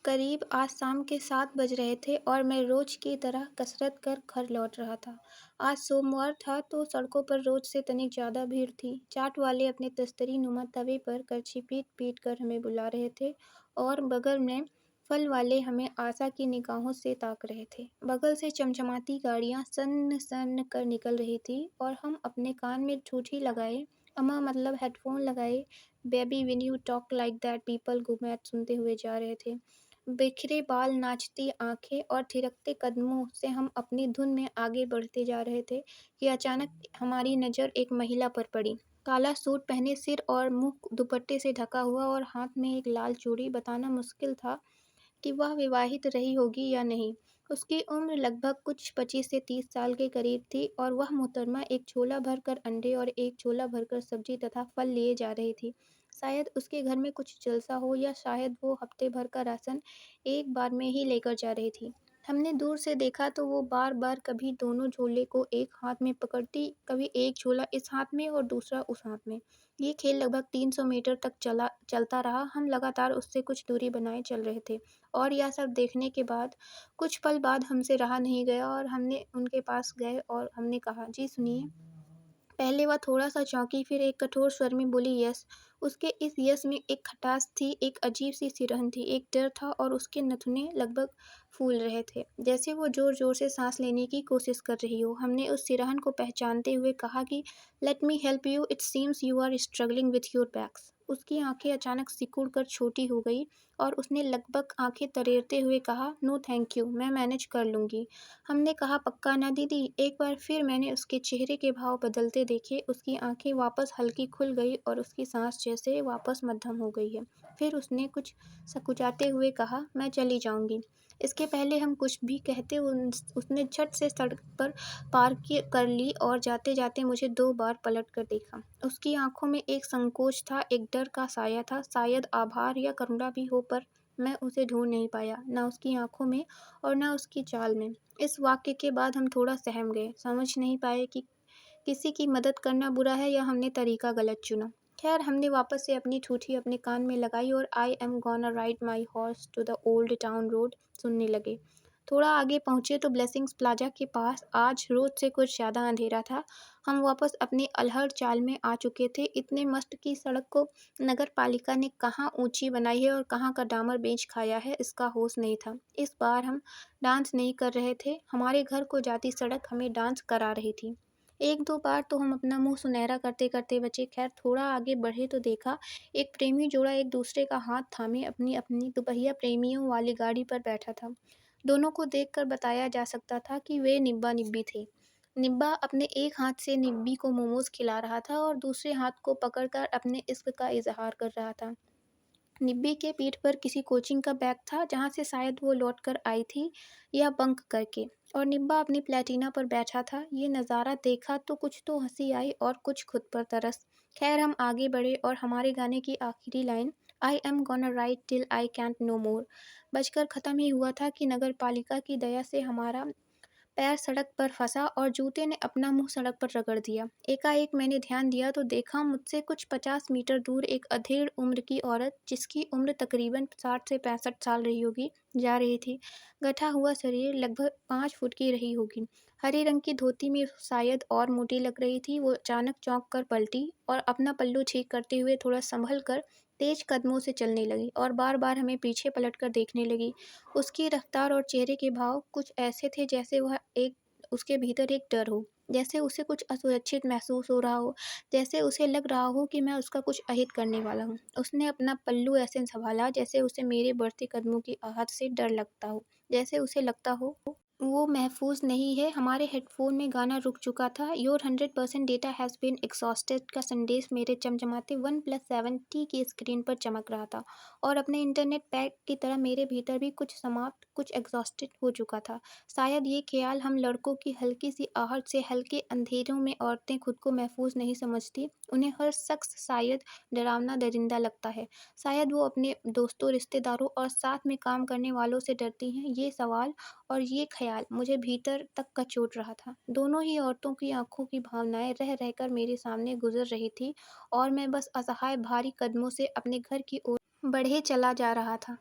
करीब आज शाम के 7 बज रहे थे और मैं रोज की तरह कसरत कर घर लौट रहा था। आज सोमवार था तो सड़कों पर रोज से तनिक ज़्यादा भीड़ थी। चाट वाले अपने तस्तरी नुमा तवे पर करछी पीट पीट कर हमें बुला रहे थे और बगल में फल वाले हमें आशा की निगाहों से ताक रहे थे। बगल से चमचमाती गाड़ियाँ सन्न सन्न कर निकल रही थी और हम अपने कान में ठूठी लगाए, अम्मा मतलब हेडफोन लगाए, baby when you talk like that people go mad सुनते हुए जा रहे थे। बिखरे बाल, नाचती आंखें और थिरकते कदमों से हम अपनी धुन में आगे बढ़ते जा रहे थे कि अचानक हमारी नज़र एक महिला पर पड़ी। काला सूट पहने, सिर और मुंह दुपट्टे से ढका हुआ और हाथ में एक लाल चूड़ी। बताना मुश्किल था कि वह विवाहित रही होगी या नहीं। उसकी उम्र लगभग कुछ 25 से 30 साल के करीब थी और वह मोहतरमा एक झोला भरकर अंडे और एक झोला भरकर सब्जी तथा फल लिए जा रही थी। शायद उसके घर में कुछ जलसा हो या शायद वो हफ्ते भर का राशन एक बार में ही लेकर जा रही थी। हमने दूर से देखा तो वो बार बार कभी दोनों झोले को एक हाथ में पकड़ती, कभी एक झोला इस हाथ में और दूसरा उस हाथ में। ये खेल लगभग 300 मीटर तक चलता रहा। हम लगातार उससे कुछ दूरी बनाए चल रहे थे और यह सब देखने के बाद कुछ पल बाद हमसे रहा नहीं गया और हमने उनके पास गए और हमने कहा, जी सुनिए। पहले वह थोड़ा-सा चौंकी, फिर एक कठोर स्वर में बोली, यस। उसके इस यस में एक खटास थी, एक अजीब-सी सिरहन थी, एक डर था और उसके नथुने लगभग फूल रहे थे, जैसे वो ज़ोर-ज़ोर से सांस लेने की कोशिश कर रही हो। हमने उस सिरहन को पहचानते हुए कहा कि let me help you, it seems you are struggling with your bags. उसकी आंखें अचानक सिकुड़ कर छोटी हो गई और उसने लगभग आंखें तरेरते हुए कहा, नो थैंक यू, मैं मैनेज कर लूँगी। हमने कहा, पक्का ना दीदी? एक बार फिर मैंने उसके चेहरे के भाव बदलते देखे। उसकी आंखें वापस हल्की खुल गई और उसकी सांस जैसे वापस मद्धम हो गई है। फिर उसने कुछ सकुचाते हुए कहा, मैं चली जाऊंगी। इसके पहले हम कुछ भी कहते उसने झट से सड़क पर कर ली और जाते जाते मुझे 2 बार पलट कर देखा। उसकी आंखों में एक संकोच था, एक डर का साया था, शायद आभार या करुणा भी हो, पर मैं उसे ढूंढ नहीं पाया, ना उसकी आंखों में और ना उसकी चाल में। इस वाक़ये के बाद हम थोड़ा सहम गए, समझ नहीं पाए कि किसी की मदद करना बुरा है या हमने तरीका गलत चुना। खैर, हमने वापस से अपनी ठूठी अपने कान में लगाई और I am gonna ride my horse to the old town road सुनने लगे। थोड़ा आगे पहुँचे तो ब्लेसिंग्स प्लाजा के पास आज रोज से कुछ ज़्यादा अंधेरा था। हम वापस अपनी अल्हड़ चाल में आ चुके थे। इतने मस्त की सड़क को नगर पालिका ने कहाँ ऊंची बनाई है और कहाँ का डामर बेंच खाया है, इसका होश नहीं था। इस बार हम डांस नहीं कर रहे थे, हमारे घर को जाती सड़क हमें डांस करा रही थी। 1-2 बार तो हम अपना मुंह सुनहरा करते करते बचे। खैर, थोड़ा आगे बढ़े तो देखा एक प्रेमी जोड़ा एक दूसरे का हाथ थामे अपनी अपनी दुपहिया प्रेमियों वाली गाड़ी पर बैठा था। दोनों को देखकर बताया जा सकता था कि वे निब्बा निब्बी थे। निब्बा अपने एक हाथ से निब्बी को मोमोज खिला रहा था और दूसरे हाथ को पकड़कर अपने इश्क का इजहार कर रहा था। निब्बी के पीठ पर किसी कोचिंग का बैग था जहाँ से शायद वो लौट कर आई थी या बंक करके, और निब्बा अपनी प्लेटिना पर बैठा था। ये नज़ारा देखा तो कुछ तो हंसी आई और कुछ खुद पर तरस। खैर, हम आगे बढ़े और हमारे गाने की आखिरी line, I am gonna ride till I can't no more, बजकर ख़त्म ही हुआ था कि नगर पालिका की दया से हमारा पैर सड़क पर फंसा और जूते ने अपना मुंह सड़क पर रगड़ दिया। एकाएक मैंने ध्यान दिया तो देखा मुझसे कुछ 50 मीटर दूर एक अधेड़ उम्र की औरत, जिसकी उम्र तकरीबन 60 से 65 साल रही होगी, जा रही थी। गठा हुआ शरीर, लगभग 5 फुट की रही होगी, हरे रंग की धोती में शायद और मोटी लग रही थी। वो अचानक चौंक कर पलटी और अपना पल्लू ठीक करते हुए थोड़ा संभल कर तेज कदमों से चलने लगी और बार बार हमें पीछे पलट कर देखने लगी। उसकी रफ्तार और चेहरे के भाव कुछ ऐसे थे जैसे वह एक उसके भीतर एक डर हो, जैसे उसे कुछ असुरक्षित महसूस हो रहा हो, जैसे उसे लग रहा हो कि मैं उसका कुछ अहित करने वाला हूँ। उसने अपना पल्लू ऐसे संभाला जैसे उसे मेरे बढ़ते कदमों की आहट से डर लगता हो, जैसे उसे लगता हो वो महफूज नहीं है। हमारे हेडफोन में गाना रुक चुका था। Your 100% data has been exhausted का संदेश मेरे चमचमाते OnePlus 7T की स्क्रीन पर चमक रहा था और अपने इंटरनेट पैक की तरह मेरे भीतर भी कुछ समाप्त, कुछ एग्जॉस्टेड हो चुका था। शायद ये ख्याल हम लड़कों की हल्की सी आहट से, हल्के अंधेरों में औरतें खुद को महफूज नहीं समझती, उन्हें हर शख्स शायद डरावना दरिंदा लगता है। शायद वो अपने दोस्तों, रिश्तेदारों और साथ में काम करने वालों से डरती हैं। ये सवाल और ये ख्याल मुझे भीतर तक कचोट रहा था। दोनों ही औरतों की आंखों की भावनाएं रह रहकर मेरे सामने गुजर रही थी और मैं बस असहाय भारी कदमों से अपने घर की ओर बढ़े चला जा रहा था।